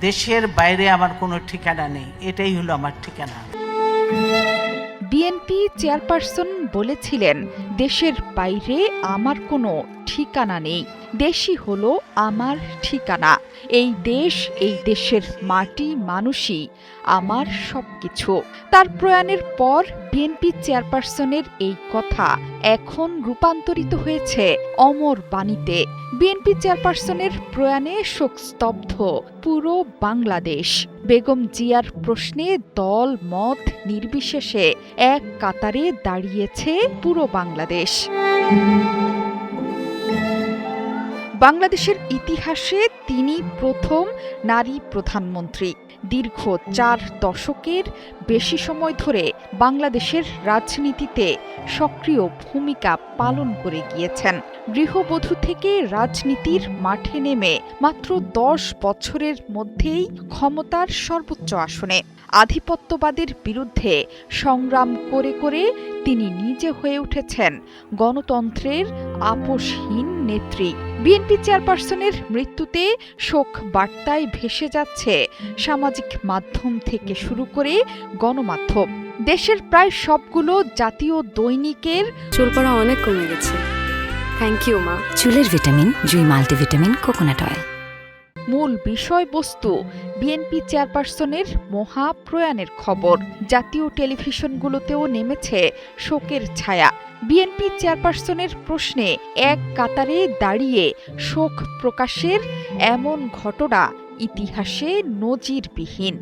দেশের বাইরে আমার কোনো ঠিকানা নেই, এটাই হলো আমার ঠিকানা। বিএনপি চেয়ারপারসন বলেছিলেন, দেশের বাইরে আমার কোনো ঠিকানা নেই, দেশই হলো আমার ঠিকানা। এই দেশ, এই দেশের মাটি, মানুষই আমার সবকিছু। তার প্রয়াণের পর বিএনপি চেয়ারপারসনের এই কথা এখন রূপান্তরিত হয়েছে অমর বাণীতে। বিএনপি চেয়ারপারসনের প্রয়াণে শোকস্তব্ধ পুরো বাংলাদেশ। বেগম জিয়ার প্রশ্নে দল মত নির্বিশেষে এক কাতারে দাঁড়িয়েছে পুরো বাংলাদেশ। বাংলাদেশের ইতিহাসে তিনি প্রথম নারী প্রধানমন্ত্রী। দীর্ঘ 4 দশকের বেশি সময় ধরে বাংলাদেশের রাজনীতিতে সক্রিয় ভূমিকা পালন করে গিয়েছেন। গৃহবধূ থেকে রাজনীতির মাঠে নেমে মাত্র 10 বছরের মধ্যেই ক্ষমতার সর্বোচ্চ আসনে আধিপত্যবাদের বিরুদ্ধে সংগ্রাম করে করে তিনি নিজে হয়ে উঠেছেন গণতন্ত্রের আপোষহীন নেত্রী। বিএনপি চেয়ারপারসনের মৃত্যুতে শোক বার্তায় ভেসে যাচ্ছে সামাজিক মাধ্যম থেকে শুরু করে গণমাধ্যম। দেশের প্রায় সবগুলো জাতীয় দৈনিকের চুল পড়া অনেক কমে গেছে। থ্যাংক ইউ মা। চুলের ভিটামিন জুই মাল্টিভিটামিন কোকোনাট অয়েল। মূল বিষয়বস্তু বিএনপি চেয়ারপারসনের মহাপ্রয়াণের খবর। জাতীয় টেলিভিশনগুলোতেও নেমেছে শোকের ছায়া। বিএনপি চেয়ারপারসনের প্রশ্নে এক কাতারে দাঁড়িয়ে শোক প্রকাশের এমন ঘটনা ইতিহাসে নজিরবিহীন।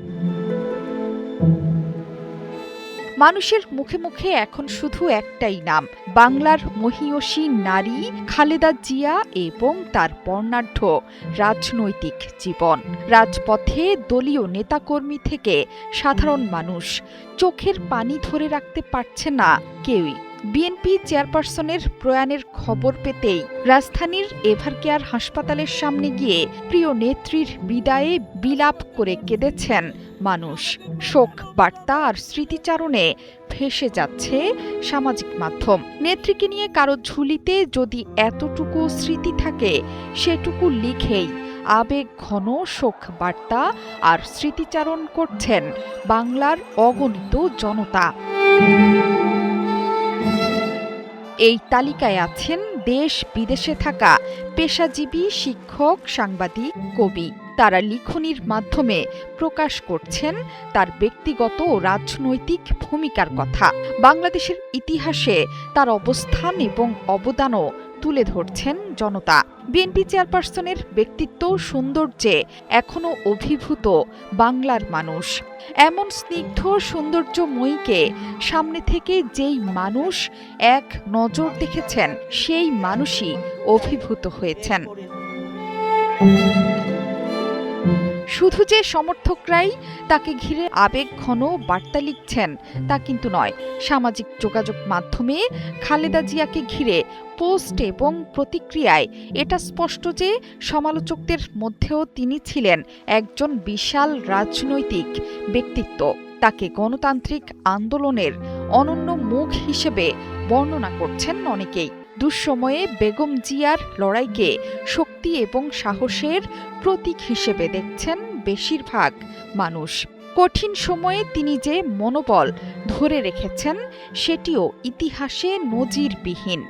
মানুষের মুখে মুখে এখন শুধু একটাই নাম, বাংলার মহীয়সী নারী খালেদা জিয়া এবং তার বর্ণাঢ্য রাজনৈতিক জীবন। রাজপথে দলীয় নেতাকর্মী থেকে সাধারণ মানুষ চোখের পানি ধরে রাখতে পারছে না কেউই। বিএনপি চেয়ারপারসনের প্রয়াণের খবর পেতেই রাজধানীর এভারকেয়ার হাসপাতালের সামনে গিয়ে প্রিয় নেত্রীর বিদায়ে বিলাপ করে কেঁদেছেন মানুষ। শোক বার্তা আর স্মৃতিচারণে ভেসে যাচ্ছে সামাজিক মাধ্যম। নেত্রীকে নিয়ে কারো ঝুলিতে যদি এতটুকু স্মৃতি থাকে, সেটুকু লিখেই আবেগ ঘন শোক বার্তা আর স্মৃতিচারণ করছেন বাংলার অগণিত জনতা। এই তালিকায় আছেন দেশ বিদেশে থাকা পেশাজীবী, শিক্ষক, সাংবাদিক, কবি। তারা লিখনির মাধ্যমে প্রকাশ করছেন তার ব্যক্তিগত ও রাজনৈতিক ভূমিকার কথা। বাংলাদেশের ইতিহাসে তার অবস্থান এবং অবদানও তুলে ধরছেন জনতা। বিএনপি চেয়ারপারসনের ব্যক্তিত্ব সৌন্দর্যে এখনো অভিভূত বাংলার মানুষ। এমন স্নিগ্ধ সৌন্দর্যময়ীকে সামনে থেকে যেই মানুষ এক নজর দেখেছেন, সেই মানুষই অভিভূত হয়েছেন। শুধু যে সমর্থকরাই তাকে ঘিরে আবেগ ঘন বার্তা লিখছেন তা কিন্তু নয়। সামাজিক যোগাযোগ মাধ্যমে খালেদা জিয়াকে ঘিরে পোস্ট এবং প্রতিক্রিয়ায় এটা স্পষ্ট যে সমালোচকদের মধ্যেও তিনি ছিলেন একজন বিশাল রাজনৈতিক ব্যক্তিত্ব। তাকে গণতান্ত্রিক আন্দোলনের অনন্য মুখ হিসেবে বর্ণনা করছেন অনেকেই। দুঃসময়ে বেগম জিয়ার লড়াইকে শক্তি এবং সাহসের প্রতীক হিসেবে দেখছেন বেশিরভাগ মানুষ। কঠিন সময়ে তিনি যে মনোবল ধরে রেখেছেন, সেটিও ইতিহাসে নজিরবিহীন।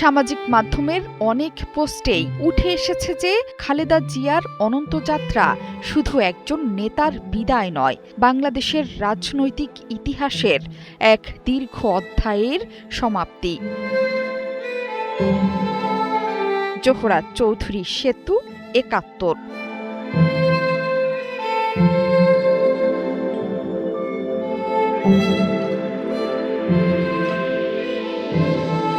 সামাজিক মাধ্যমের অনেক পোস্টেই উঠে এসেছে যে খালেদা জিয়ার অনন্তযাত্রা শুধু একজন নেতার বিদায় নয়, বাংলাদেশের রাজনৈতিক ইতিহাসের এক দীর্ঘ অধ্যায়ের সমাপ্তি। জোহরা চৌধুরী সেতু, ৭১।